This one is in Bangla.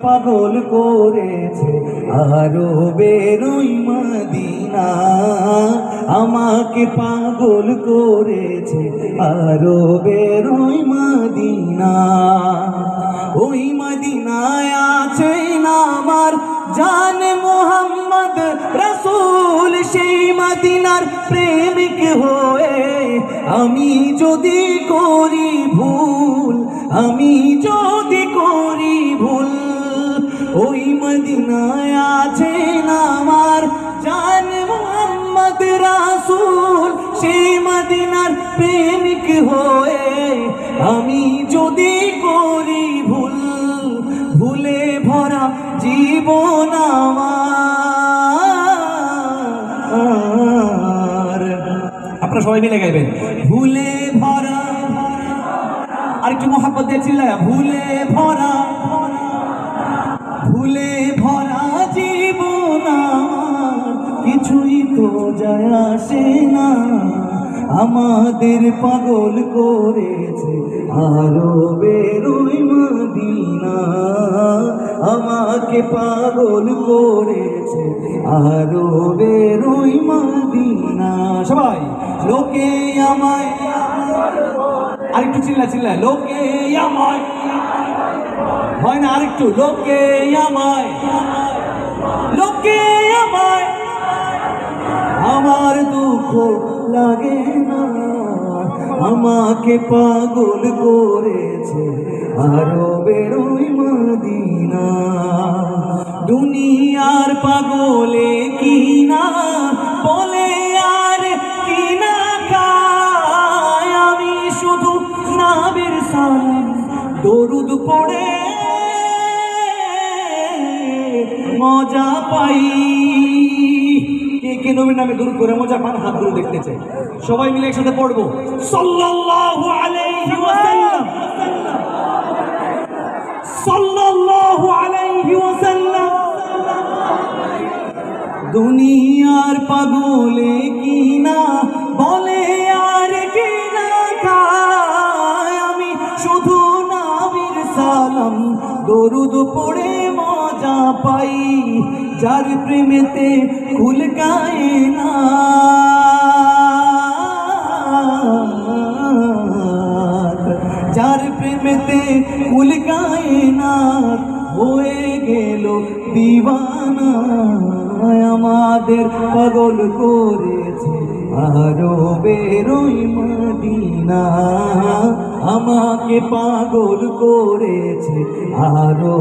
পাগল করেছে আরো বেরোই মদিনা, আমাকে পাগল করেছে আরো বেরোই মদিনা। ওই মদিনায় আছে না আমার জান মোহাম্মদ রসুল, সেই মদিনার প্রেমিক হয়ে আমি যদি করি ভুল, আমি যদি করি ভুল, ওই মদিনায় আছে না আমার জান মোহাম্মদ রাসূল, সেই মদিনার প্রেমিক হয়ে আমি যদি করি ভুল, ভুলে ভরা জীবন আমার। আপনারা সবাই মিলে গাইবেন, ভুলে ভরা, আরেকটু মোহাব্বত দিয়ে চিল্লায়া, ভুলে ভরা, ভুলে ভরা জীবন আমার, কিছুই তো যায় আসে না, আমাদের পাগল করেছে আরো বেরোই মদিনা, আমাকে পাগল করেছে আরো বেরোই মদিনা। সবাই লোকে আমায়, আরেকটু চিল্লা চিল্লা, লোকে আমায়, হয় না আরেকটু, লোকে আমায়, লোকে আমায়, আমার দুঃখ লাগে না, আমাকে পাগল করেছে আরো বেরোই মদিনা। দুনিয়ার পাগলে কিনা বলে আর কিনা খায়, আমি শুধু নবীর সালাম দরুদ পড়ে মজা পাই। কে কে নবীর নামে দরুদ করে মজা পান? হাত ধরে দেখতে চাই, সবাই মিলে একসাথে পড়বো সাল্লাল্লাহু আলাইহি ওয়াসাল্লাম, সাল্লাল্লাহু আলাইহি ওয়াসাল্লাম। দুনিয়ার পাগলে কিনা বলে আর কিনা খায়, আমি শুধু নবীর সালাম দরুদ পড়ে মজা পাই, যার প্রেমেতে কুল কায়নাত, যার প্রেমেতে কুল কায়নাত হয়ে গেল দিওয়ানা, আমাদের পাগল করেছে আরো বেরোই মদিনা, আমাকে পাগল করেছে আরো